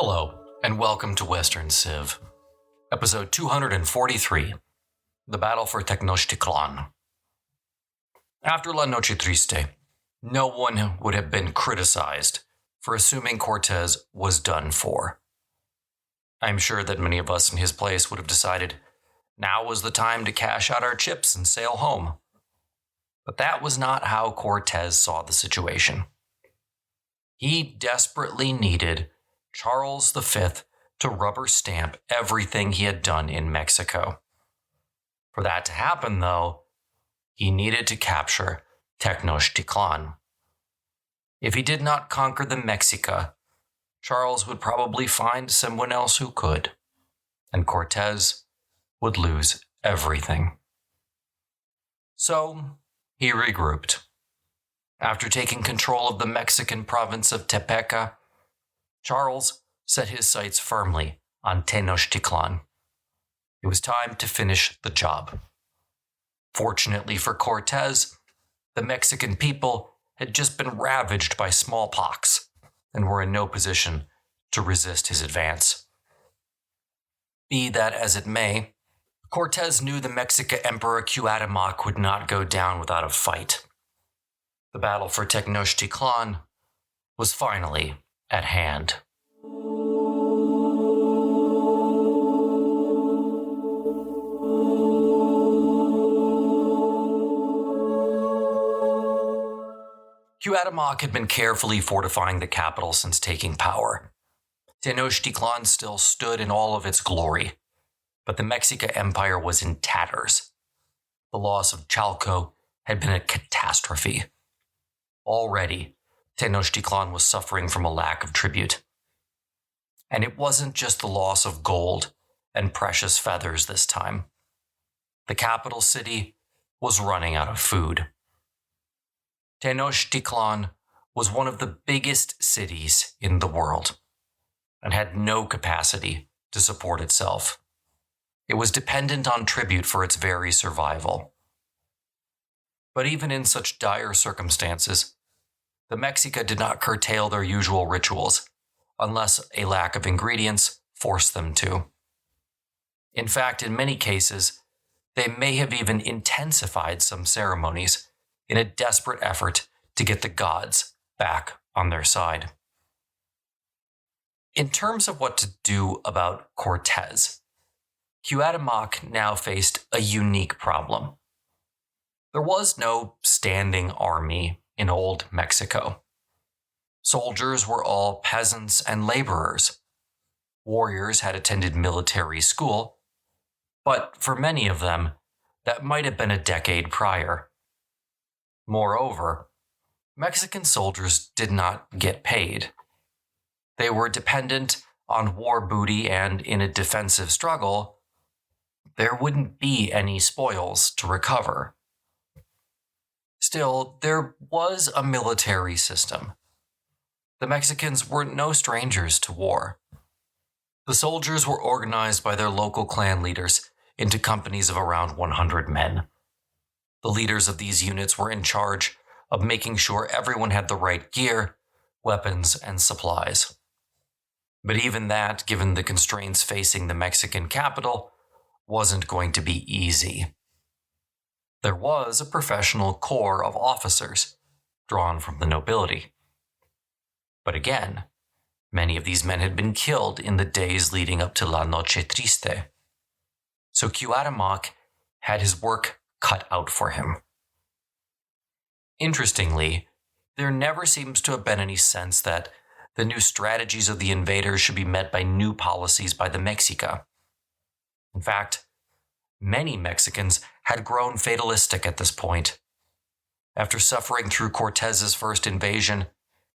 Hello, and welcome to Western Civ, episode 243, The Battle for Tenochtitlan. After La Noche Triste, no one would have been criticized for assuming Cortés was done for. I'm sure that many of us in his place would have decided now was the time to cash out our chips and sail home. But that was not how Cortés saw the situation. He desperately needed Charles V to rubber stamp everything he had done in Mexico. For that to happen, though, he needed to capture Tenochtitlan. If he did not conquer the Mexica, Charles would probably find someone else who could, and Cortés would lose everything. So, he regrouped. After taking control of the Mexican province of Tepeca, Charles set his sights firmly on Tenochtitlan. It was time to finish the job. Fortunately for Cortés, the Mexican people had just been ravaged by smallpox and were in no position to resist his advance. Be that as it may, Cortés knew the Mexica Emperor Cuauhtémoc would not go down without a fight. The battle for Tenochtitlan was finally at hand. Cuauhtémoc had been carefully fortifying the capital since taking power. Tenochtitlan still stood in all of its glory, but the Mexica Empire was in tatters. The loss of Chalco had been a catastrophe. Already, Tenochtitlan was suffering from a lack of tribute. And it wasn't just the loss of gold and precious feathers this time. The capital city was running out of food. Tenochtitlan was one of the biggest cities in the world and had no capacity to support itself. It was dependent on tribute for its very survival. But even in such dire circumstances, the Mexica did not curtail their usual rituals, unless a lack of ingredients forced them to. In fact, in many cases, they may have even intensified some ceremonies in a desperate effort to get the gods back on their side. In terms of what to do about Cortés, Cuauhtémoc now faced a unique problem. There was no standing army in old Mexico. Soldiers were all peasants and laborers. Warriors had attended military school, but for many of them, that might have been a decade prior. Moreover, Mexican soldiers did not get paid. They were dependent on war booty, and in a defensive struggle, there wouldn't be any spoils to recover. Still, there was a military system. The Mexicans were no strangers to war. The soldiers were organized by their local clan leaders into companies of around 100 men. The leaders of these units were in charge of making sure everyone had the right gear, weapons, and supplies. But even that, given the constraints facing the Mexican capital, wasn't going to be easy. There was a professional corps of officers drawn from the nobility. But again, many of these men had been killed in the days leading up to La Noche Triste. So Cuauhtémoc had his work cut out for him. Interestingly, there never seems to have been any sense that the new strategies of the invaders should be met by new policies by the Mexica. In fact, many Mexicans had grown fatalistic at this point. After suffering through Cortés's first invasion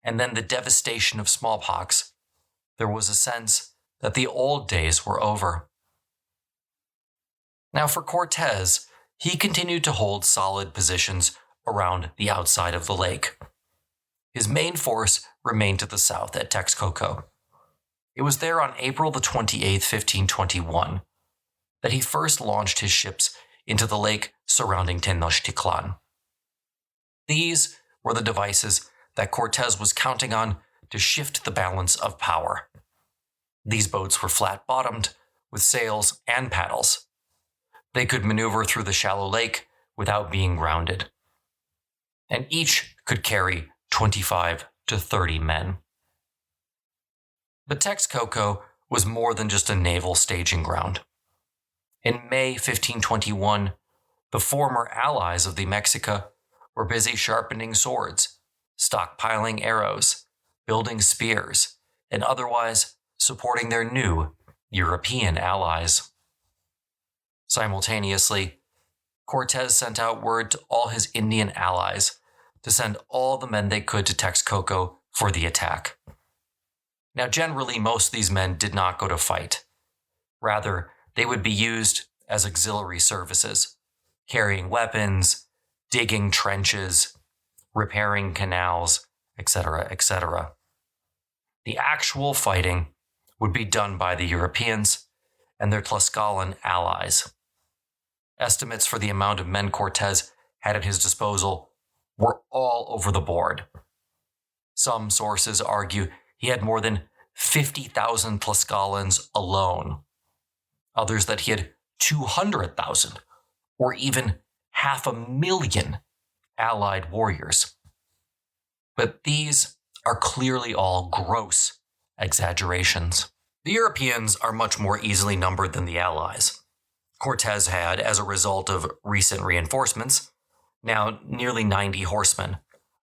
and then the devastation of smallpox, there was a sense that the old days were over. Now for Cortés, he continued to hold solid positions around the outside of the lake. His main force remained to the south at Texcoco. It was there on April the 28th, 1521, that he first launched his ships into the lake surrounding Tenochtitlan. These were the devices that Cortés was counting on to shift the balance of power. These boats were flat-bottomed, with sails and paddles. They could maneuver through the shallow lake without being grounded. And each could carry 25 to 30 men. But Texcoco was more than just a naval staging ground. In May 1521, the former allies of the Mexica were busy sharpening swords, stockpiling arrows, building spears, and otherwise supporting their new European allies. Simultaneously, Cortés sent out word to all his Indian allies to send all the men they could to Texcoco for the attack. Now, generally, most of these men did not go to fight. Rather, they would be used as auxiliary services, carrying weapons, digging trenches, repairing canals, etc., etc. The actual fighting would be done by the Europeans and their Tlaxcalan allies. Estimates for the amount of men Cortés had at his disposal were all over the board. Some sources argue he had more than 50,000 Tlaxcalans alone. Others that he had 200,000 or even 500,000 allied warriors. But these are clearly all gross exaggerations. The Europeans are much more easily numbered than the Allies. Cortés had, as a result of recent reinforcements, now nearly 90 horsemen,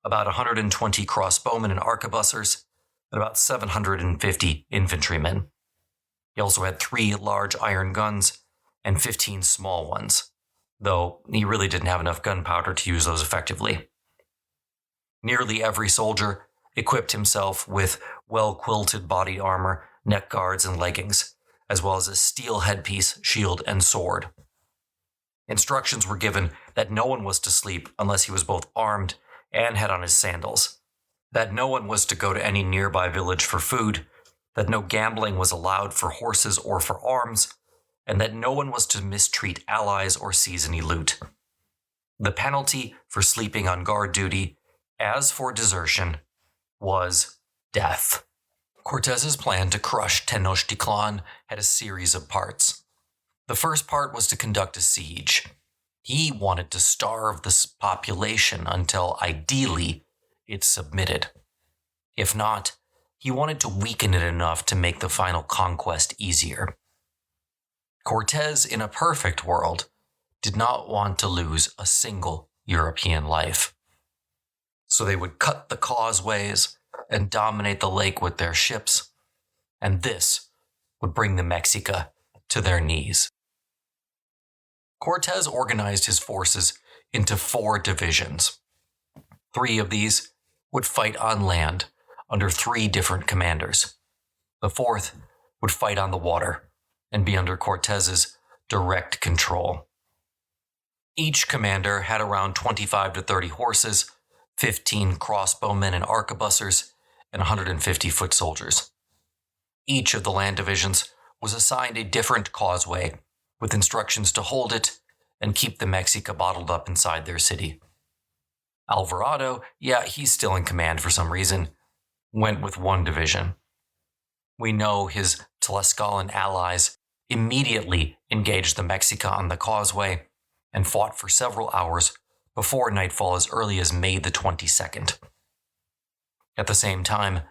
about 120 crossbowmen and arquebusiers, and about 750 infantrymen. He also had 3 large iron guns and 15 small ones, though he really didn't have enough gunpowder to use those effectively. Nearly every soldier equipped himself with well-quilted body armor, neck guards, and leggings, as well as a steel headpiece, shield, and sword. Instructions were given that no one was to sleep unless he was both armed and had on his sandals, that no one was to go to any nearby village for food, that no gambling was allowed for horses or for arms, and that no one was to mistreat allies or seize any loot. The penalty for sleeping on guard duty, as for desertion, was death. Cortés's plan to crush Tenochtitlan had a series of parts. The first part was to conduct a siege. He wanted to starve the population until, ideally, it submitted. If not, he wanted to weaken it enough to make the final conquest easier. Cortés, in a perfect world, did not want to lose a single European life. So they would cut the causeways and dominate the lake with their ships, and this would bring the Mexica to their knees. Cortés organized his forces into 4 divisions. 3 of these would fight on land under 3 different commanders. The 4th would fight on the water and be under Cortés's direct control. Each commander had around 25 to 30 horses, 15 crossbowmen and arquebusiers, and 150 foot soldiers. Each of the land divisions was assigned a different causeway, with instructions to hold it and keep the Mexica bottled up inside their city. Alvarado, he's still in command for some reason, went with 1 division. We know his Tlaxcalan allies immediately engaged the Mexica on the causeway and fought for several hours before nightfall as early as May the 22nd. At the same time,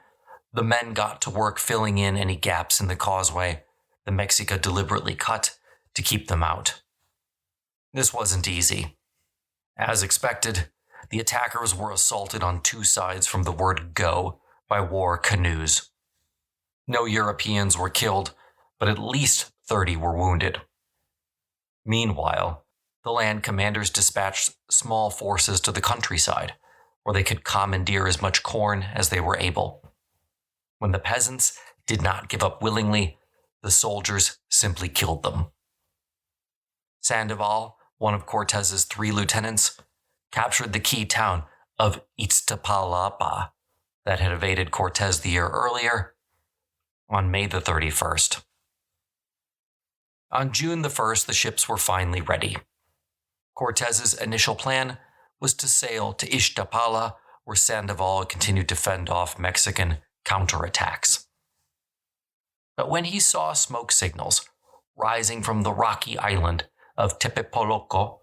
the men got to work filling in any gaps in the causeway the Mexica deliberately cut to keep them out. This wasn't easy. As expected, the attackers were assaulted on 2 sides from the word go by war canoes. No Europeans were killed, but at least 30 were wounded. Meanwhile, the land commanders dispatched small forces to the countryside, where they could commandeer as much corn as they were able. When the peasants did not give up willingly, the soldiers simply killed them. Sandoval, one of Cortés's 3 lieutenants, captured the key town of Iztapalapa that had evaded Cortés the year earlier on May the 31st. On June the 1st, the ships were finally ready. Cortés's initial plan was to sail to Iztapala, where Sandoval continued to fend off Mexican counterattacks. But when he saw smoke signals rising from the rocky island of Tepepoloco,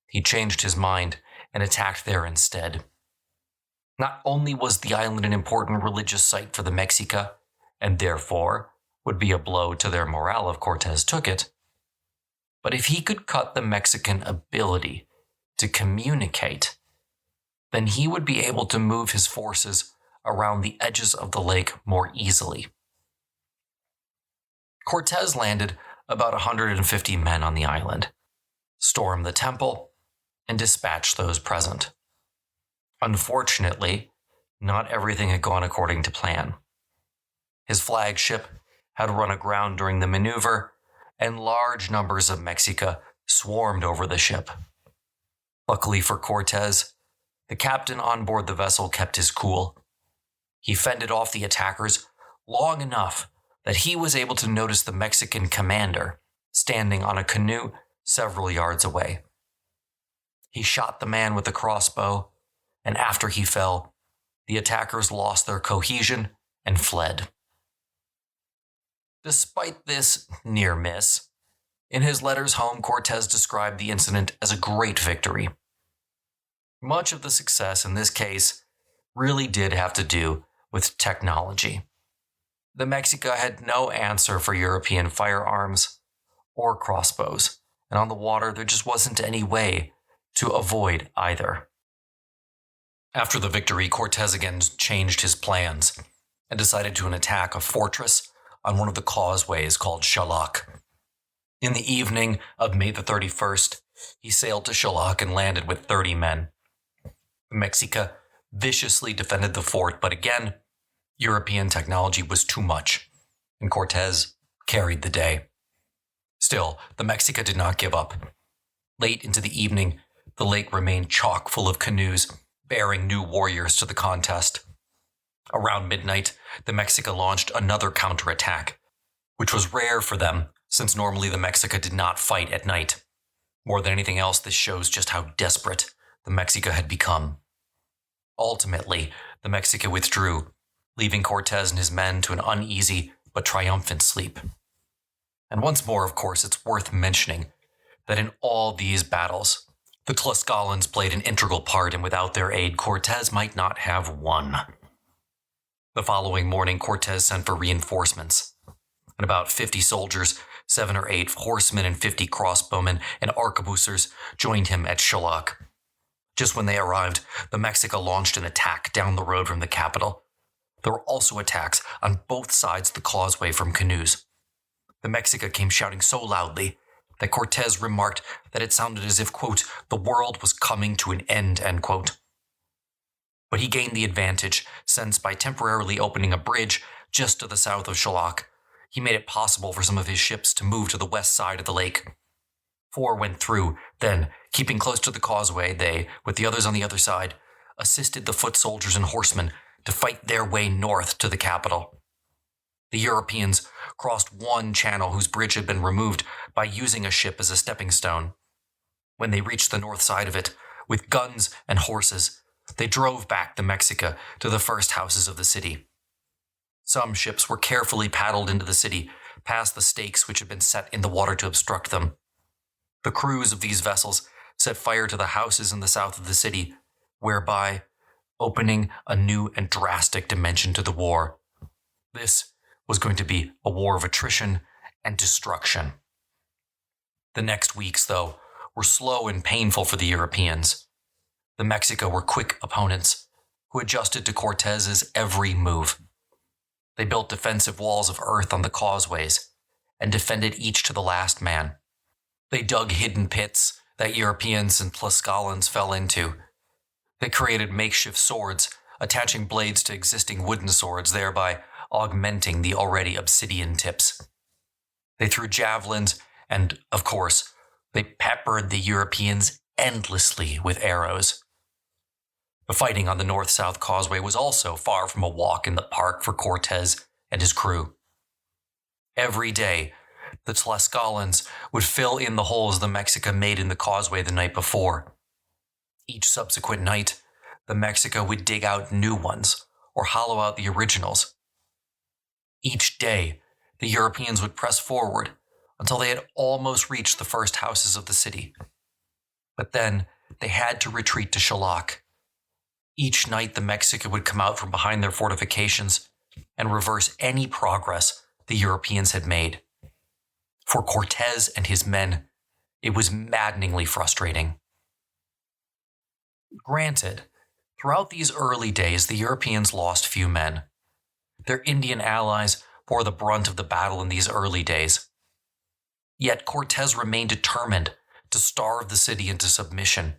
he changed his mind and attacked there instead. Not only was the island an important religious site for the Mexica, and therefore would be a blow to their morale if Cortés took it, but if he could cut the Mexican ability to communicate, then he would be able to move his forces around the edges of the lake more easily. Cortés landed about 150 men on the island, stormed the temple, and dispatched those present. Unfortunately, not everything had gone according to plan. His flagship had run aground during the maneuver, and large numbers of Mexica swarmed over the ship. Luckily for Cortés, the captain on board the vessel kept his cool. He fended off the attackers long enough that he was able to notice the Mexican commander standing on a canoe several yards away. He shot the man with a crossbow, and after he fell, the attackers lost their cohesion and fled. Despite this near miss, in his letters home, Cortés described the incident as a great victory. Much of the success in this case really did have to do with technology. The Mexica had no answer for European firearms or crossbows, and on the water there just wasn't any way to avoid either. After the victory, Cortés again changed his plans and decided to attack a fortress on one of the causeways called Xalac. In the evening of May the 31st, he sailed to Xalac and landed with 30 men. The Mexica viciously defended the fort, but again, European technology was too much, and Cortés carried the day. Still, the Mexica did not give up. Late into the evening, the lake remained chock full of canoes, bearing new warriors to the contest. Around midnight, the Mexica launched another counterattack, which was rare for them, since normally the Mexica did not fight at night. More than anything else, this shows just how desperate the Mexica had become. Ultimately, the Mexica withdrew, leaving Cortés and his men to an uneasy but triumphant sleep. And once more, of course, it's worth mentioning that in all these battles, the Tlascalans played an integral part, and without their aid, Cortés might not have won. The following morning, Cortés sent for reinforcements, and about 50 soldiers, 7 or 8 horsemen, and 50 crossbowmen and arquebusiers joined him at Xalac. Just when they arrived, the Mexica launched an attack down the road from the capital. There were also attacks on both sides of the causeway from canoes. The Mexica came shouting so loudly that Cortés remarked that it sounded as if, quote, the world was coming to an end, end quote. But he gained the advantage, since by temporarily opening a bridge just to the south of Xalac, he made it possible for some of his ships to move to the west side of the lake. 4 went through, then, keeping close to the causeway, they, with the others on the other side, assisted the foot soldiers and horsemen to fight their way north to the capital. The Europeans crossed one channel whose bridge had been removed by using a ship as a stepping stone. When they reached the north side of it, with guns and horses, they drove back the Mexica to the first houses of the city. Some ships were carefully paddled into the city, past the stakes which had been set in the water to obstruct them. The crews of these vessels set fire to the houses in the south of the city, whereby opening a new and drastic dimension to the war. This was going to be a war of attrition and destruction. The next weeks, though, were slow and painful for the Europeans. The Mexica were quick opponents who adjusted to Cortés's every move. They built defensive walls of earth on the causeways and defended each to the last man. They dug hidden pits that Europeans and Tlascalans fell into. They created makeshift swords, attaching blades to existing wooden swords, thereby augmenting the already obsidian tips. They threw javelins, and, of course, they peppered the Europeans endlessly with arrows. The fighting on the north-south causeway was also far from a walk in the park for Cortés and his crew. Every day, the Tlascalans would fill in the holes the Mexica made in the causeway the night before. Each subsequent night, the Mexica would dig out new ones or hollow out the originals. Each day, the Europeans would press forward until they had almost reached the first houses of the city. But then they had to retreat to Xalac. Each night the Mexica would come out from behind their fortifications and reverse any progress the Europeans had made. For Cortés and his men, it was maddeningly frustrating. Granted, throughout these early days, the Europeans lost few men. Their Indian allies bore the brunt of the battle in these early days. Yet Cortés remained determined to starve the city into submission.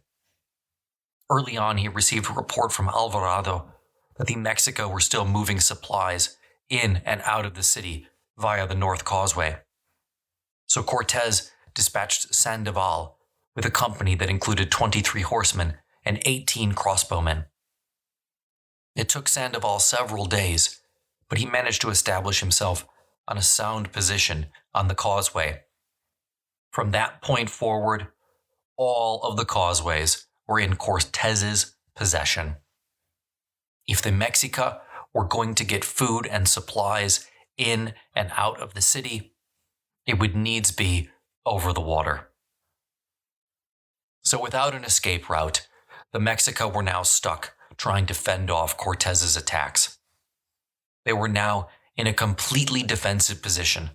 Early on, he received a report from Alvarado that the Mexica were still moving supplies in and out of the city via the North Causeway. So Cortés dispatched Sandoval with a company that included 23 horsemen and 18 crossbowmen. It took Sandoval several days, but he managed to establish himself on a sound position on the causeway. From that point forward, all of the causeways were in Cortés's possession. If the Mexica were going to get food and supplies in and out of the city, it would needs be over the water. So without an escape route, the Mexica were now stuck trying to fend off Cortés's attacks. They were now in a completely defensive position.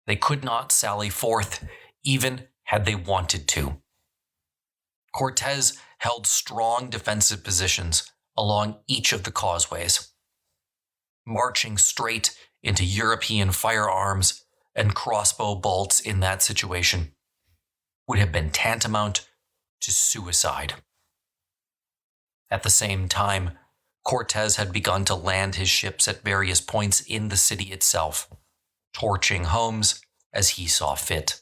They could not sally forth, even had they wanted to. Cortés held strong defensive positions along each of the causeways. Marching straight into European firearms and crossbow bolts in that situation would have been tantamount to suicide. At the same time, Cortés had begun to land his ships at various points in the city itself, torching homes as he saw fit.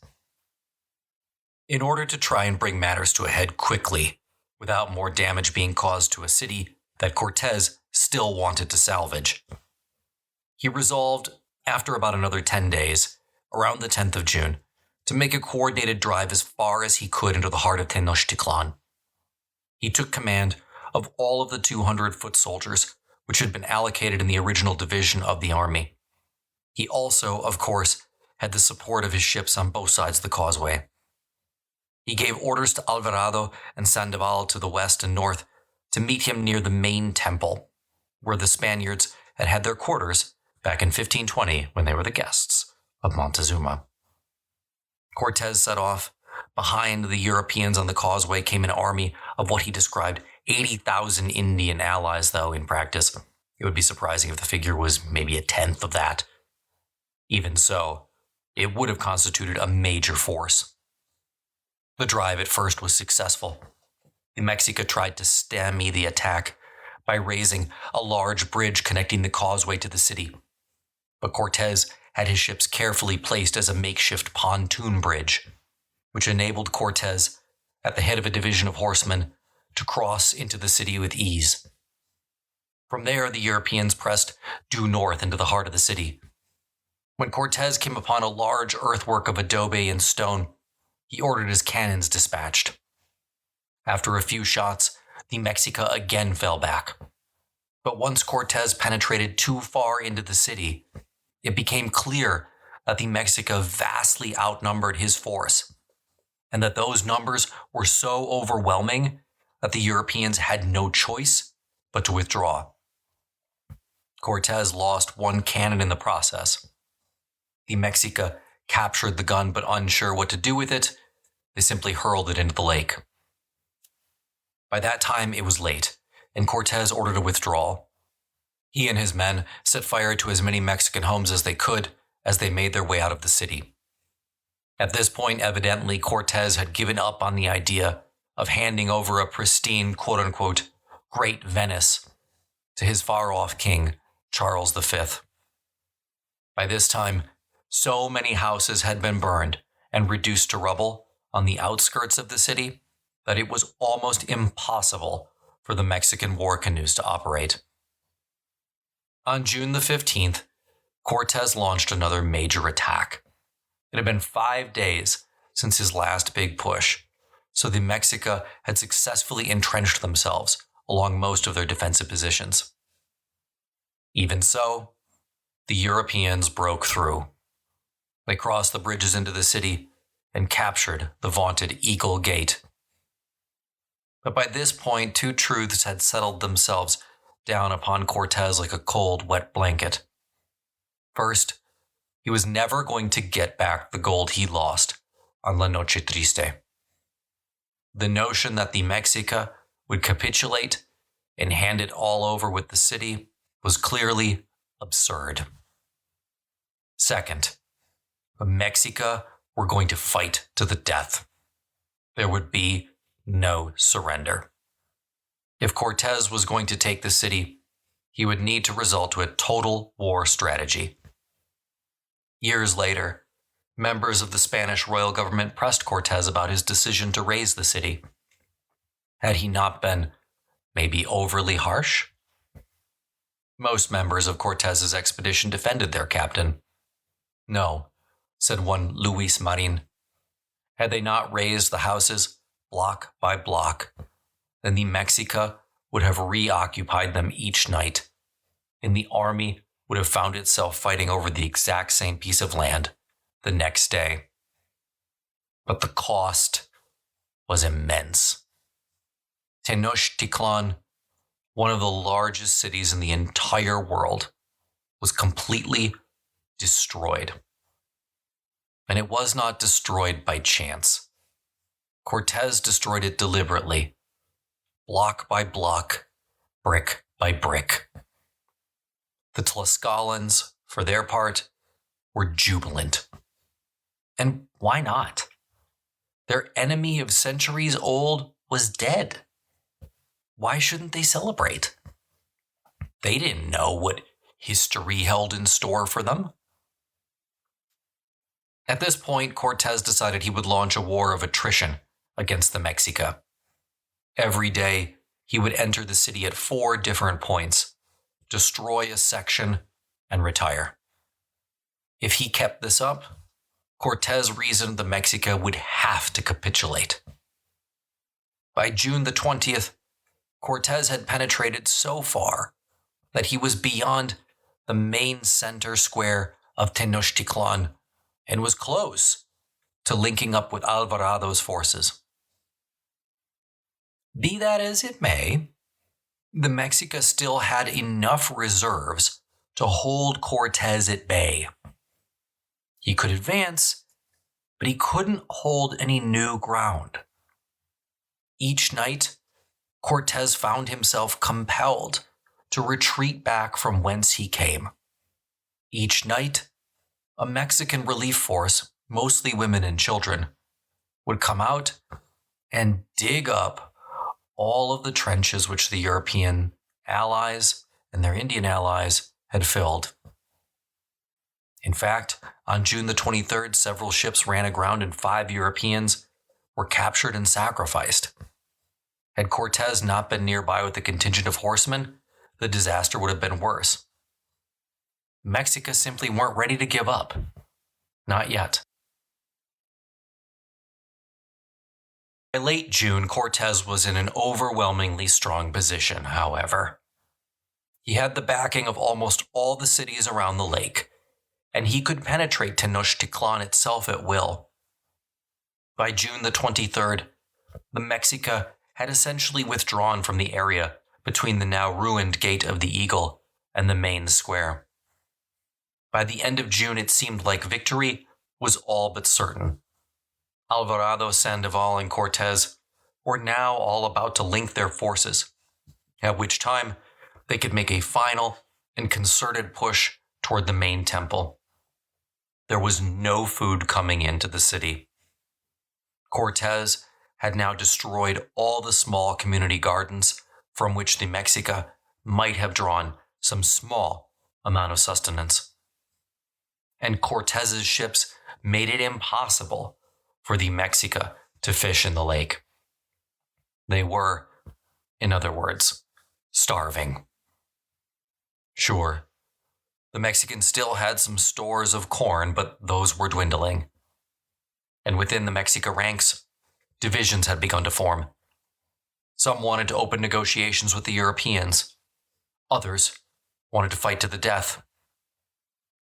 In order to try and bring matters to a head quickly, without more damage being caused to a city that Cortés still wanted to salvage, he resolved, after about another 10 days, around the 10th of June, to make a coordinated drive as far as he could into the heart of Tenochtitlan. He took command of all of the 200 foot soldiers, which had been allocated in the original division of the army. He also, of course, had the support of his ships on both sides of the causeway. He gave orders to Alvarado and Sandoval to the west and north to meet him near the main temple, where the Spaniards had had their quarters back in 1520 when they were the guests of Montezuma. Cortés set off. Behind the Europeans on the causeway came an army of what he described 80,000 Indian allies, though in practice it would be surprising if the figure was maybe a tenth of that. Even so, it would have constituted a major force. The drive at first was successful. The Mexica tried to stymie the attack by raising a large bridge connecting the causeway to the city. But Cortés had his ships carefully placed as a makeshift pontoon bridge, which enabled Cortés, at the head of a division of horsemen, to cross into the city with ease. From there, the Europeans pressed due north into the heart of the city. When Cortés came upon a large earthwork of adobe and stone, he ordered his cannons dispatched. After a few shots, the Mexica again fell back. But once Cortés penetrated too far into the city, it became clear that the Mexica vastly outnumbered his force, and that those numbers were so overwhelming that the Europeans had no choice but to withdraw. Cortés lost one cannon in the process. The Mexica captured the gun, but unsure what to do with it, they simply hurled it into the lake. By that time, it was late, and Cortés ordered a withdrawal. He and his men set fire to as many Mexican homes as they could as they made their way out of the city. At this point, evidently, Cortés had given up on the idea of handing over a pristine, quote-unquote, Great Venice to his far-off king, Charles V. By this time, so many houses had been burned and reduced to rubble on the outskirts of the city that it was almost impossible for the Mexican war canoes to operate. On June the 15th, Cortés launched another major attack. It had been 5 days since his last big push, so the Mexica had successfully entrenched themselves along most of their defensive positions. Even so, the Europeans broke through. They crossed the bridges into the city and captured the vaunted Eagle Gate. But by this point, two truths had settled themselves down upon Cortés like a cold, wet blanket. First, he was never going to get back the gold he lost on La Noche Triste. The notion that the Mexica would capitulate and hand it all over with the city was clearly absurd. Second, the Mexica were going to fight to the death. There would be no surrender. If Cortés was going to take the city, he would need to resort to a total war strategy. Years later, members of the Spanish royal government pressed Cortés about his decision to raise the city. Had he not been maybe overly harsh? Most members of Cortés's expedition defended their captain. No, said one Luis Marin. Had they not razed the houses block by block, then the Mexica would have reoccupied them each night, and the army would have found itself fighting over the exact same piece of land the next day. But the cost was immense. Tenochtitlan, one of the largest cities in the entire world, was completely destroyed. And it was not destroyed by chance. Cortés destroyed it deliberately, block by block, brick by brick. The Tlaxcalans, for their part, were jubilant. And why not? Their enemy of centuries old was dead. Why shouldn't they celebrate? They didn't know what history held in store for them. At this point, Cortés decided he would launch a war of attrition against the Mexica. Every day, he would enter the city at 4 different points, destroy a section, and retire. If he kept this up, Cortés reasoned the Mexica would have to capitulate. By June the 20th, Cortés had penetrated so far that he was beyond the main center square of Tenochtitlan and was close to linking up with Alvarado's forces. Be that as it may, the Mexica still had enough reserves to hold Cortés at bay. He could advance, but he couldn't hold any new ground. Each night, Cortés found himself compelled to retreat back from whence he came. Each night, a Mexican relief force, mostly women and children, would come out and dig up all of the trenches which the European allies and their Indian allies had filled. In fact, on June the 23rd, several ships ran aground and 5 Europeans were captured and sacrificed. Had Cortés not been nearby with a contingent of horsemen, the disaster would have been worse. Mexica simply weren't ready to give up. Not yet. By late June, Cortés was in an overwhelmingly strong position, however. He had the backing of almost all the cities around the lake, and he could penetrate Tenochtitlan itself at will. By June the 23rd, the Mexica had essentially withdrawn from the area between the now ruined Gate of the Eagle and the main square. By the end of June, it seemed like victory was all but certain. Alvarado, Sandoval, and Cortés were now all about to link their forces, at which time they could make a final and concerted push toward the main temple. There was no food coming into the city. Cortés had now destroyed all the small community gardens from which the Mexica might have drawn some small amount of sustenance. And Cortés's ships made it impossible for the Mexica to fish in the lake. They were, in other words, starving. Sure, the Mexicans still had some stores of corn, but those were dwindling. And within the Mexica ranks, divisions had begun to form. Some wanted to open negotiations with the Europeans. Others wanted to fight to the death.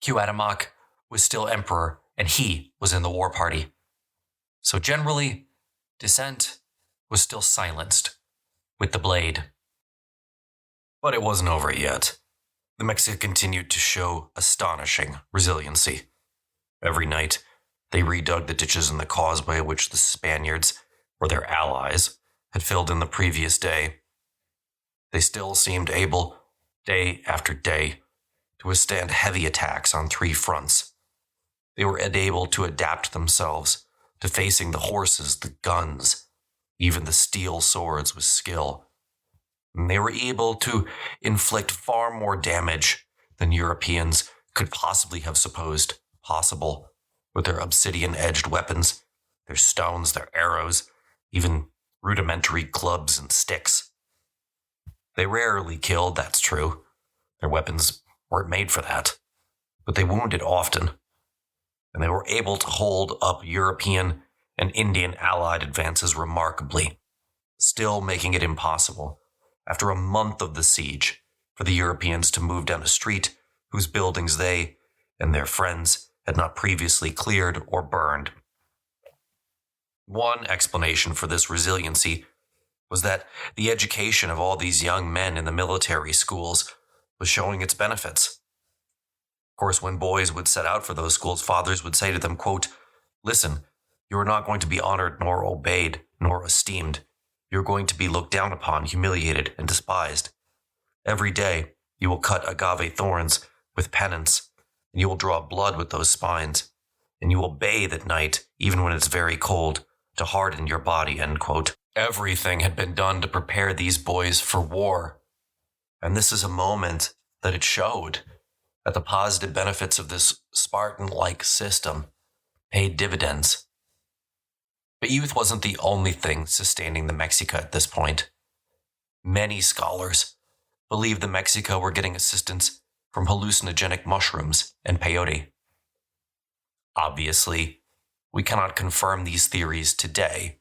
Cuauhtémoc was still emperor, and he was in the war party. So generally, dissent was still silenced with the blade. But it wasn't over yet. The Mexica continued to show astonishing resiliency. Every night, they redug the ditches in the causeway which the Spaniards, or their allies, had filled in the previous day. They still seemed able, day after day, to withstand heavy attacks on 3 fronts. They were able to adapt themselves to facing the horses, the guns, even the steel swords with skill. And they were able to inflict far more damage than Europeans could possibly have supposed possible with their obsidian-edged weapons, their stones, their arrows, even rudimentary clubs and sticks. They rarely killed, that's true. Their weapons weren't made for that. But they wounded often. And they were able to hold up European and Indian allied advances remarkably, still making it impossible, after a month of the siege, for the Europeans to move down a street whose buildings they and their friends had not previously cleared or burned. One explanation for this resiliency was that the education of all these young men in the military schools was showing its benefits. Of course, when boys would set out for those schools, fathers would say to them, quote, "Listen, you are not going to be honored nor obeyed nor esteemed. You are going to be looked down upon, humiliated, and despised. Every day you will cut agave thorns with penance, and you will draw blood with those spines, and you will bathe at night, even when it's very cold, to harden your body," end quote. Everything had been done to prepare these boys for war. And this is a moment that it showed that the positive benefits of this Spartan-like system paid dividends. But youth wasn't the only thing sustaining the Mexica at this point. Many scholars believed the Mexica were getting assistance from hallucinogenic mushrooms and peyote. Obviously, we cannot confirm these theories today,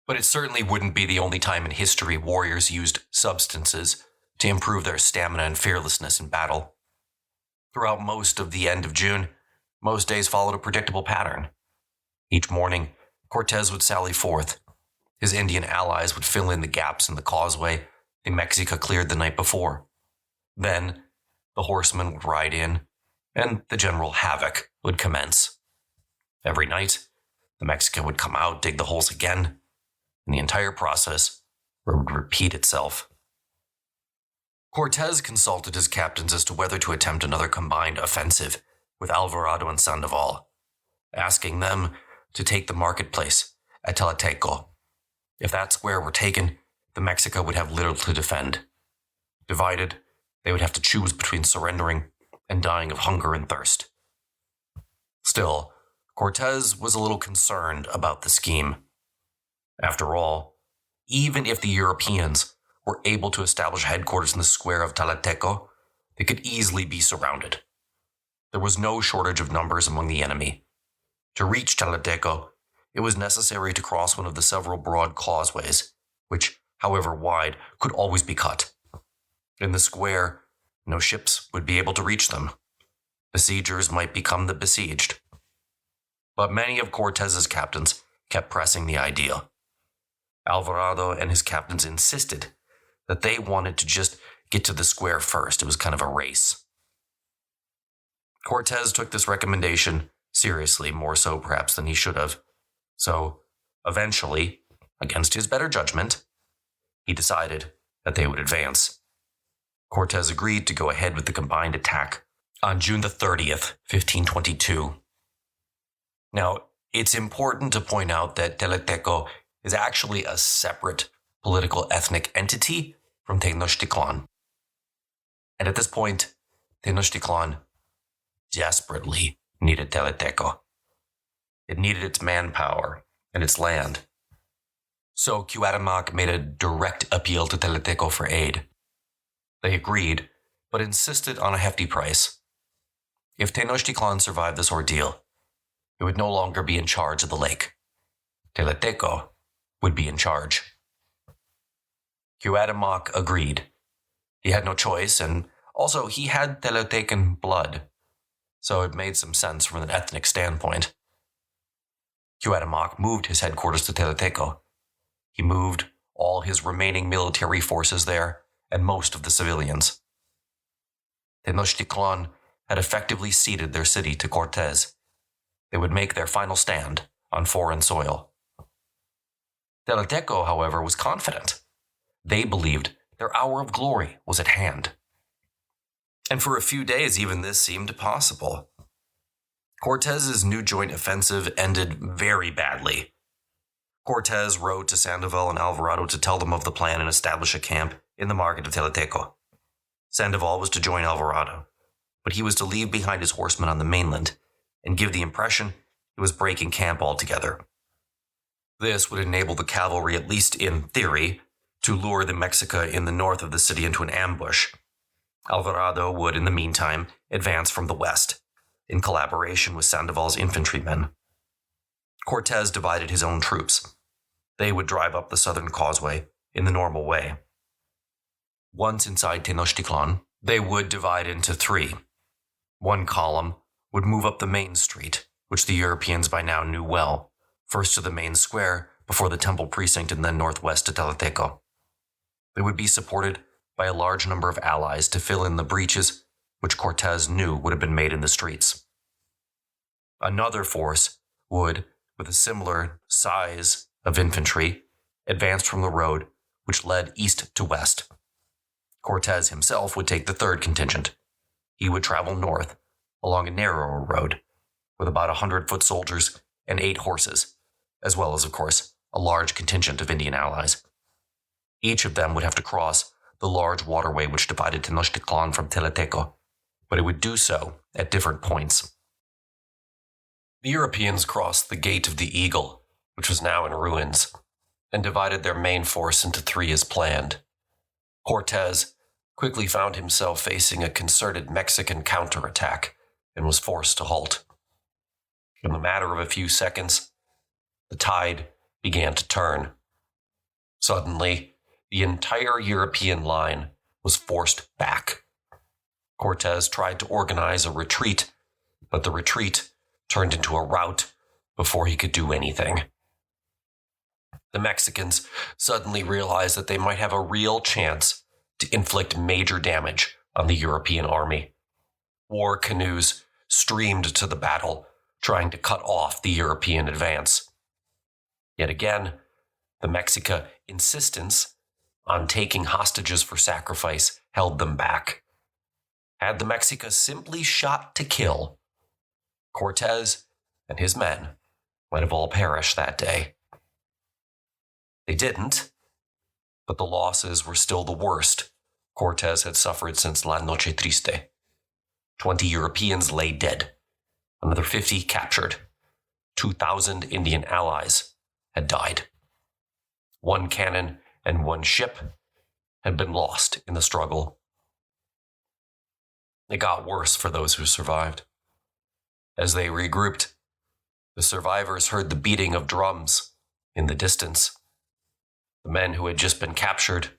but it certainly wouldn't be the only time in history warriors used substances to improve their stamina and fearlessness in battle. Throughout most of the end of June, most days followed a predictable pattern. Each morning, Cortés would sally forth. His Indian allies would fill in the gaps in the causeway the Mexica cleared the night before. Then, the horsemen would ride in, and the general havoc would commence. Every night, the Mexica would come out, dig the holes again, and the entire process would repeat itself. Cortés consulted his captains as to whether to attempt another combined offensive with Alvarado and Sandoval, asking them to take the marketplace at Tenochtitlan. If that square were taken, the Mexica would have little to defend. Divided, they would have to choose between surrendering and dying of hunger and thirst. Still, Cortés was a little concerned about the scheme. After all, even if the Europeans were able to establish headquarters in the square of Tenochtitlan, they could easily be surrounded. There was no shortage of numbers among the enemy. To reach Tenochtitlan, it was necessary to cross one of the several broad causeways, which, however wide, could always be cut. In the square, no ships would be able to reach them. Besiegers might become the besieged. But many of Cortés's captains kept pressing the idea. Alvarado and his captains insisted that they wanted to just get to the square first. It was kind of a race. Cortés took this recommendation seriously, more so perhaps than he should have. So, eventually, against his better judgment, he decided that they would advance. Cortés agreed to go ahead with the combined attack on June the 30th, 1522. Now, it's important to point out that Tenochtitlan is actually a separate political ethnic entity from Tenochtitlan. And at this point, Tenochtitlan desperately needed Tenochtitlan. It needed its manpower and its land. So Cuauhtémoc made a direct appeal to Tenochtitlan for aid. They agreed, but insisted on a hefty price. If Tenochtitlan survived this ordeal, it would no longer be in charge of the lake. Tenochtitlan would be in charge. Cuauhtémoc agreed. He had no choice, and also he had Tenochtitlan blood. so it made some sense from an ethnic standpoint. Cuauhtémoc moved his headquarters to Tenochtitlan. He moved all his remaining military forces there and most of the civilians. Tenochtitlan had effectively ceded their city to Cortés. They would make their final stand on foreign soil. Tenochtitlan, however, was confident. They believed their hour of glory was at hand. And for a few days, even this seemed possible. Cortés's new joint offensive ended very badly. Cortés wrote to Sandoval and Alvarado to tell them of the plan and establish a camp in the market of Tenochtitlan. Sandoval was to join Alvarado, but he was to leave behind his horsemen on the mainland and give the impression he was breaking camp altogether. This would enable the cavalry, at least in theory, to lure the Mexica in the north of the city into an ambush. Alvarado would, in the meantime, advance from the west, in collaboration with Sandoval's infantrymen. Cortés divided his own troops. They would drive up the southern causeway in the normal way. Once inside Tenochtitlan, they would divide into three. One column would move up the main street, which the Europeans by now knew well, first to the main square before the temple precinct and then northwest to Tenochtitlan. They would be supported by a large number of allies to fill in the breaches which Cortés knew would have been made in the streets. Another force would, with a similar size of infantry, advance from the road which led east to west. Cortés himself would take the third contingent. He would travel north along a narrower road with about 100 foot soldiers and 8 horses, as well as, of course, a large contingent of Indian allies. Each of them would have to cross the large waterway which divided Tenochtitlan from Tenochtitlan, but it would do so at different points. The Europeans crossed the Gate of the Eagle, which was now in ruins, and divided their main force into 3 as planned. Cortés quickly found himself facing a concerted Mexican counterattack and was forced to halt. In the matter of a few seconds, the tide began to turn. Suddenly, the entire European line was forced back. Cortés tried to organize a retreat, but the retreat turned into a rout before he could do anything. The Mexicans suddenly realized that they might have a real chance to inflict major damage on the European army. War canoes streamed to the battle, trying to cut off the European advance. Yet again, the Mexica insistence on taking hostages for sacrifice held them back. Had the Mexica simply shot to kill, Cortés and his men might have all perished that day. They didn't, but the losses were still the worst Cortés had suffered since La Noche Triste. 20 Europeans lay dead, another 50 captured, 2,000 Indian allies had died. 1 cannon and 1 ship had been lost in the struggle. It got worse for those who survived. As they regrouped, the survivors heard the beating of drums in the distance. The men who had just been captured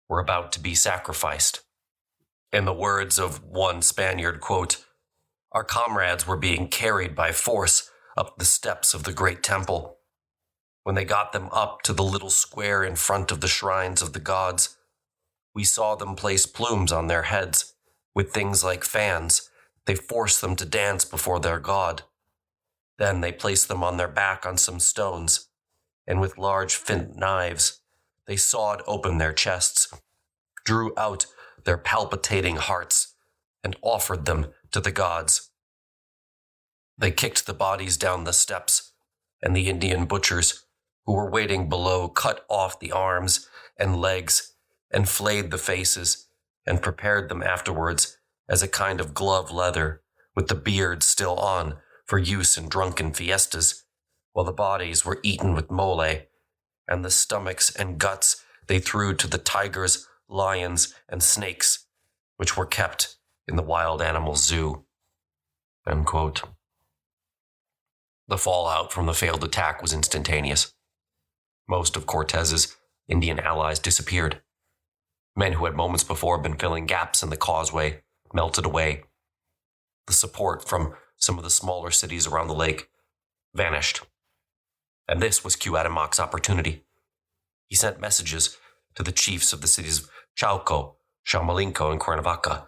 were about to be sacrificed. In the words of one Spaniard, quote, "Our comrades were being carried by force up the steps of the great temple. When they got them up to the little square in front of the shrines of the gods, we saw them place plumes on their heads. With things like fans, they forced them to dance before their god. Then they placed them on their back on some stones, and with large flint knives, they sawed open their chests, drew out their palpitating hearts, and offered them to the gods. They kicked the bodies down the steps, and the Indian butchers who were waiting below cut off the arms and legs and flayed the faces and prepared them afterwards as a kind of glove leather with the beards still on for use in drunken fiestas, while the bodies were eaten with mole, and the stomachs and guts they threw to the tigers, lions, and snakes, which were kept in the wild animal zoo." End quote. The fallout from the failed attack was instantaneous. Most of Cortés's Indian allies disappeared. Men who had moments before been filling gaps in the causeway melted away. The support from some of the smaller cities around the lake vanished. And this was Cuauhtémoc's opportunity. He sent messages to the chiefs of the cities of Chalco, Xamalinco, and Cuernavaca,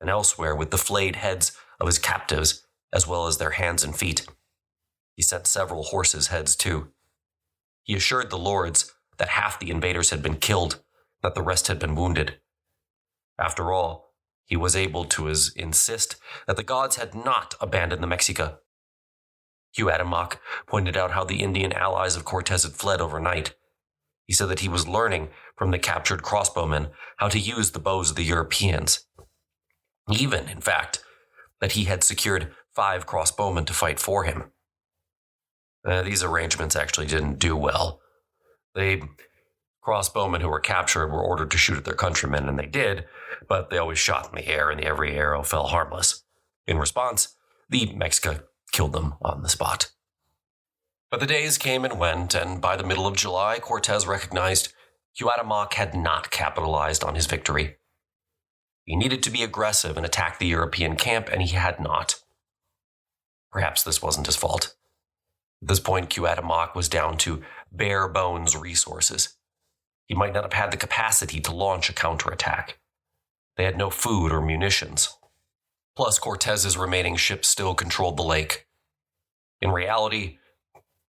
and elsewhere with the flayed heads of his captives, as well as their hands and feet. He sent several horses' heads too. He assured the lords that half the invaders had been killed, that the rest had been wounded. After all, he was able to insist that the gods had not abandoned the Mexica. Cuauhtémoc pointed out how the Indian allies of Cortés had fled overnight. He said that he was learning from the captured crossbowmen how to use the bows of the Europeans. Even, in fact, that he had secured 5 crossbowmen to fight for him. These arrangements actually didn't do well. The crossbowmen who were captured were ordered to shoot at their countrymen, and they did, but they always shot in the air, and every arrow fell harmless. In response, the Mexica killed them on the spot. But the days came and went, and by the middle of July, Cortés recognized Cuauhtémoc had not capitalized on his victory. He needed to be aggressive and attack the European camp, and he had not. Perhaps this wasn't his fault. At this point, Cuauhtémoc was down to bare-bones resources. He might not have had the capacity to launch a counterattack. They had no food or munitions. Plus, Cortés's remaining ships still controlled the lake. In reality,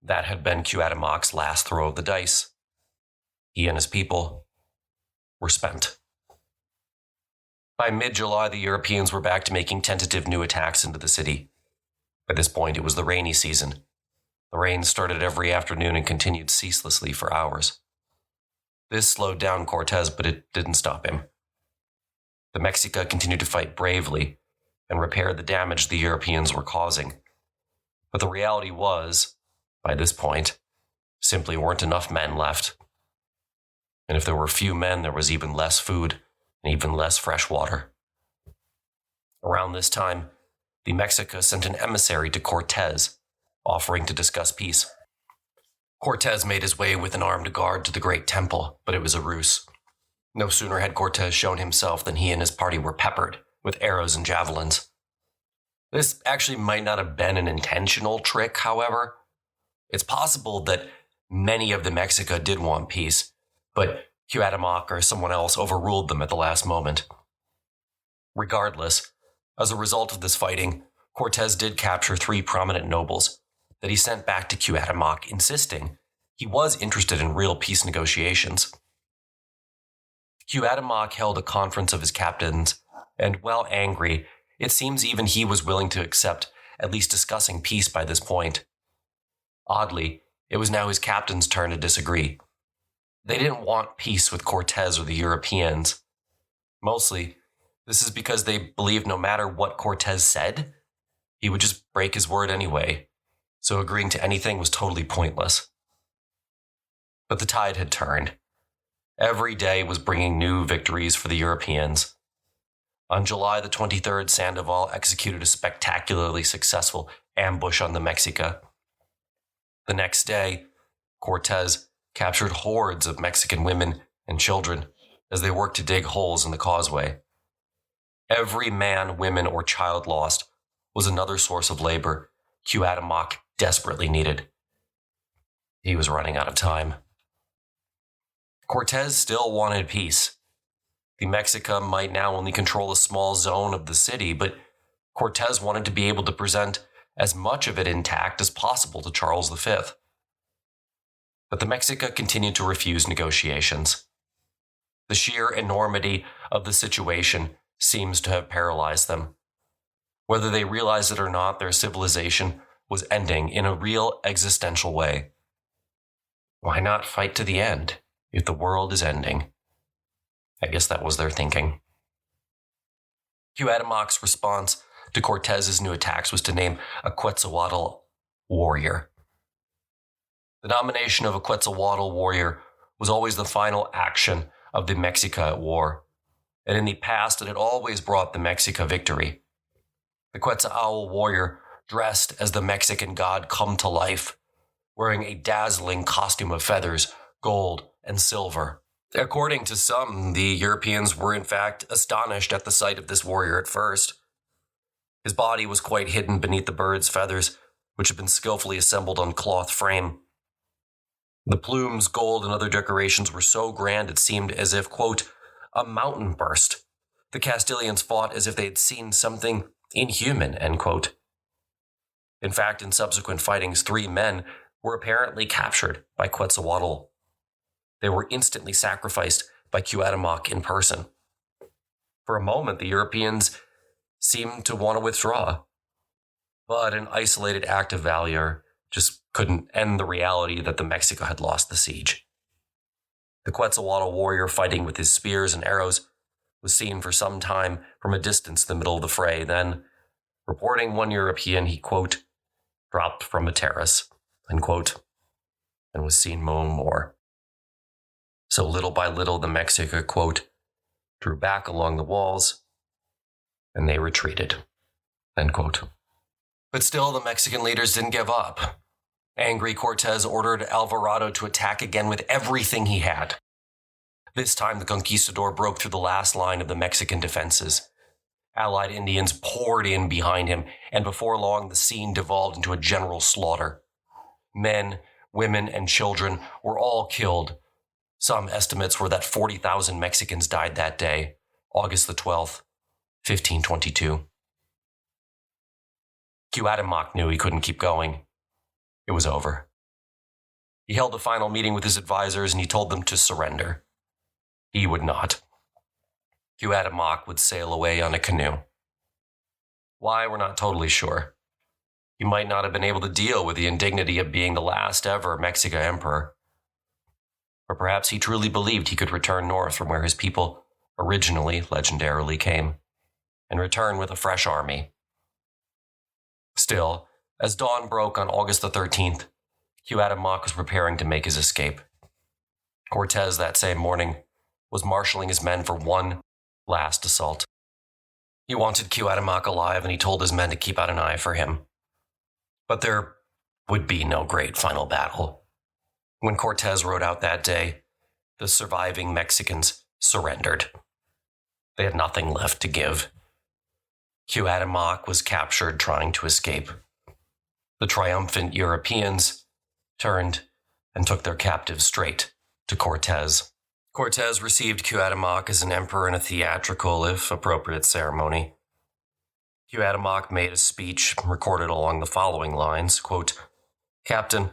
that had been Cuauhtémoc's last throw of the dice. He and his people were spent. By mid-July, the Europeans were back to making tentative new attacks into the city. By this point, it was the rainy season. The rain started every afternoon and continued ceaselessly for hours. This slowed down Cortés, but it didn't stop him. The Mexica continued to fight bravely and repair the damage the Europeans were causing. But the reality was, by this point, simply weren't enough men left. And if there were few men, there was even less food and even less fresh water. Around this time, the Mexica sent an emissary to Cortés, offering to discuss peace. Cortés made his way with an armed guard to the Great Temple, but it was a ruse. No sooner had Cortés shown himself than he and his party were peppered with arrows and javelins. This actually might not have been an intentional trick, however. It's possible that many of the Mexica did want peace, but Cuauhtémoc or someone else overruled them at the last moment. Regardless, as a result of this fighting, Cortés did capture 3 prominent nobles that he sent back to Cuauhtémoc, insisting he was interested in real peace negotiations. Cuauhtémoc held a conference of his captains, and while angry, it seems even he was willing to accept at least discussing peace by this point. Oddly, it was now his captains' turn to disagree. They didn't want peace with Cortés or the Europeans. Mostly, this is because they believed no matter what Cortés said, he would just break his word anyway, so agreeing to anything was totally pointless. But the tide had turned. Every day was bringing new victories for the Europeans. On July the 23rd, Sandoval executed a spectacularly successful ambush on the Mexica. The next day, Cortés captured hordes of Mexican women and children as they worked to dig holes in the causeway. Every man, woman, or child lost was another source of labor Cuauhtémoc desperately needed. He was running out of time. Cortés still wanted peace. The Mexica might now only control a small zone of the city, but Cortés wanted to be able to present as much of it intact as possible to Charles V. But the Mexica continued to refuse negotiations. The sheer enormity of the situation seems to have paralyzed them. Whether they realized it or not, their civilization was ending in a real existential way. Why not fight to the end if the world is ending? I guess that was their thinking. Cuauhtémoc's response to Cortés's new attacks was to name a Quetzalcoatl warrior. The nomination of a Quetzalcoatl warrior was always the final action of the Mexica war, and in the past it had always brought the Mexica victory. The Quetzalcoatl warrior dressed as the Mexican god come to life, wearing a dazzling costume of feathers, gold, and silver. According to some, the Europeans were in fact astonished at the sight of this warrior at first. His body was quite hidden beneath the bird's feathers, which had been skillfully assembled on cloth frame. The plumes, gold, and other decorations were so grand it seemed as if, quote, a mountain burst. The Castilians fought as if they had seen something inhuman, end quote. In fact, in subsequent fightings, 3 men were apparently captured by Quetzalcoatl. They were instantly sacrificed by Cuauhtémoc in person. For a moment, the Europeans seemed to want to withdraw, but an isolated act of valor just couldn't end the reality that the Mexico had lost the siege. The Quetzalcoatl warrior fighting with his spears and arrows was seen for some time from a distance in the middle of the fray. Then, reporting one European, he, quote, dropped from a terrace, end quote, and was seen no more. So little by little, the Mexica, quote, drew back along the walls, and they retreated, end quote. But still, the Mexican leaders didn't give up. Angry, Cortés ordered Alvarado to attack again with everything he had. This time, the conquistador broke through the last line of the Mexican defenses. Allied Indians poured in behind him, and before long, the scene devolved into a general slaughter. Men, women, and children were all killed. Some estimates were that 40,000 Mexicans died that day, August the 12th, 1522. Cuauhtémoc knew he couldn't keep going. It was over. He held a final meeting with his advisors and he told them to surrender. He would not. Cuauhtémoc would sail away on a canoe. Why, we're not totally sure. He might not have been able to deal with the indignity of being the last ever Mexica emperor. Or perhaps he truly believed he could return north from where his people originally, legendarily came, and return with a fresh army. Still, as dawn broke on August the 13th, Cuauhtémoc was preparing to make his escape. Cortés that same morning was marshaling his men for one last assault. He wanted Cuauhtémoc alive, and he told his men to keep out an eye for him. But there would be no great final battle. When Cortés rode out that day, the surviving Mexicans surrendered. They had nothing left to give. Cuauhtémoc was captured trying to escape. The triumphant Europeans turned and took their captives straight to Cortés. Cortés received Cuauhtémoc as an emperor in a theatrical, if appropriate, ceremony. Cuauhtémoc made a speech recorded along the following lines, quote, Captain,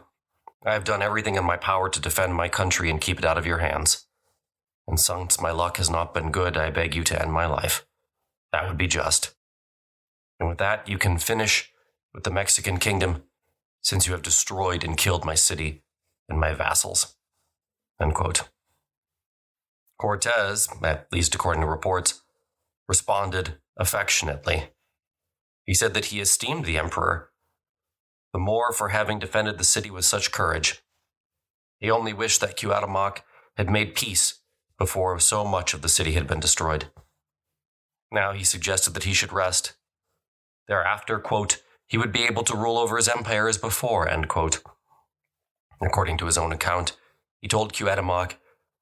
I have done everything in my power to defend my country and keep it out of your hands. And since my luck has not been good, I beg you to end my life. That would be just. And with that, you can finish with the Mexican kingdom, since you have destroyed and killed my city and my vassals. End quote. Cortés, at least according to reports, responded affectionately. He said that he esteemed the emperor, the more for having defended the city with such courage. He only wished that Cuauhtémoc had made peace before so much of the city had been destroyed. Now he suggested that he should rest. Thereafter, quote, he would be able to rule over his empire as before, end quote. According to his own account, he told Cuauhtémoc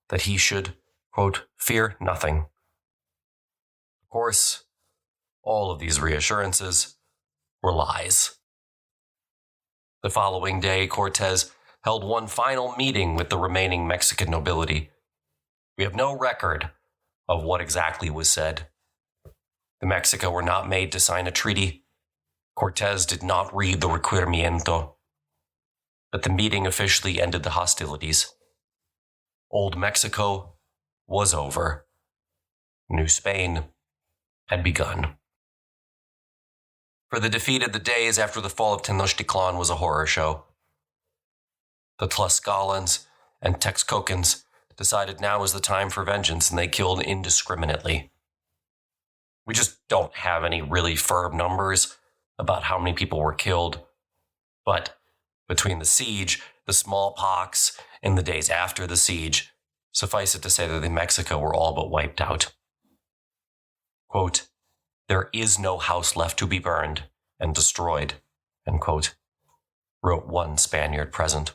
that he should, quote, fear nothing. Of course, all of these reassurances were lies. The following day, Cortés held one final meeting with the remaining Mexican nobility. We have no record of what exactly was said. The Mexica were not made to sign a treaty. Cortés did not read the requerimiento. But the meeting officially ended the hostilities. Old Mexico was over. New Spain had begun. For the defeated, the days after the fall of Tenochtitlan was a horror show. The Tlaxcalans and Texcocans decided now was the time for vengeance, and they killed indiscriminately. We just don't have any really firm numbers about how many people were killed, but between the siege, the smallpox, and the days after the siege, suffice it to say that the Mexico were all but wiped out. Quote, there is no house left to be burned and destroyed, end quote, wrote one Spaniard present.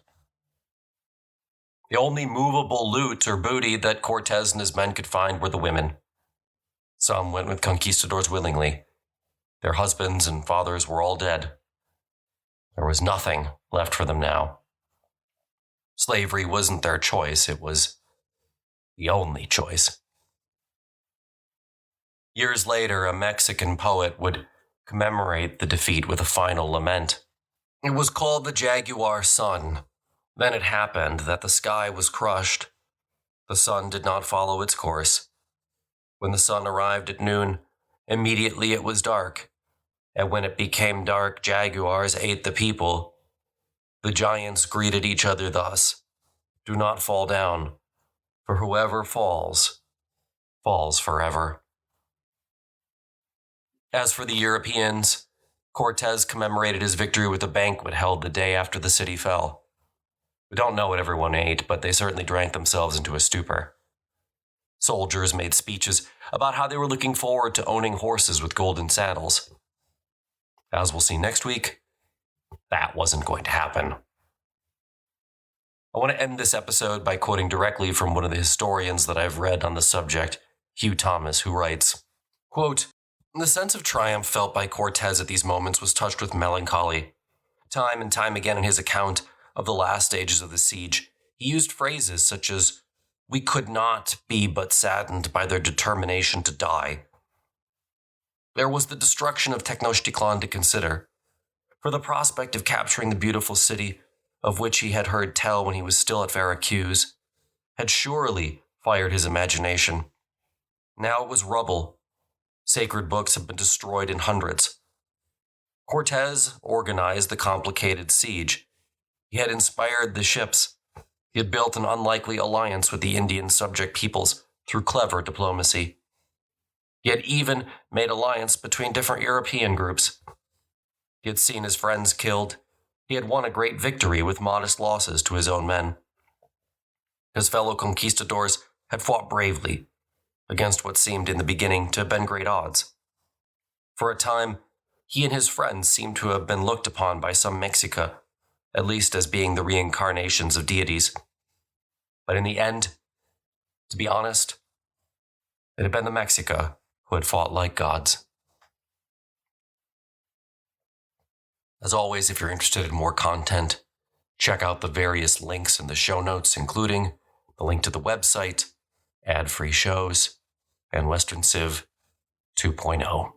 The only movable loot or booty that Cortés and his men could find were the women. Some went with conquistadors willingly. Their husbands and fathers were all dead. There was nothing left for them now. Slavery wasn't their choice, it was the only choice. Years later, a Mexican poet would commemorate the defeat with a final lament. It was called the Jaguar Sun. Then it happened that the sky was crushed. The sun did not follow its course. When the sun arrived at noon, immediately it was dark. And when it became dark, jaguars ate the people. The giants greeted each other thus: "Do not fall down, for whoever falls, falls forever." As for the Europeans, Cortés commemorated his victory with a banquet held the day after the city fell. We don't know what everyone ate, but they certainly drank themselves into a stupor. Soldiers made speeches about how they were looking forward to owning horses with golden saddles. As we'll see next week, that wasn't going to happen. I want to end this episode by quoting directly from one of the historians that I've read on the subject, Hugh Thomas, who writes, quote, "The sense of triumph felt by Cortés at these moments was touched with melancholy. Time and time again in his account of the last stages of the siege, he used phrases such as, 'We could not be but saddened by their determination to die.' There was the destruction of Tenochtitlan to consider, for the prospect of capturing the beautiful city, of which he had heard tell when he was still at Veracruz, had surely fired his imagination. Now it was rubble. Sacred books had been destroyed in hundreds. Cortés organized the complicated siege. He had inspired the ships. He had built an unlikely alliance with the Indian subject peoples through clever diplomacy. He had even made alliance between different European groups. He had seen his friends killed. He had won a great victory with modest losses to his own men. His fellow conquistadors had fought bravely against what seemed in the beginning to have been great odds. For a time, he and his friends seemed to have been looked upon by some Mexica, at least as being the reincarnations of deities. But in the end, to be honest, it had been the Mexica who had fought like gods. As always, if you're interested in more content, check out the various links in the show notes, including the link to the website, ad-free shows, and Western Civ 2.0.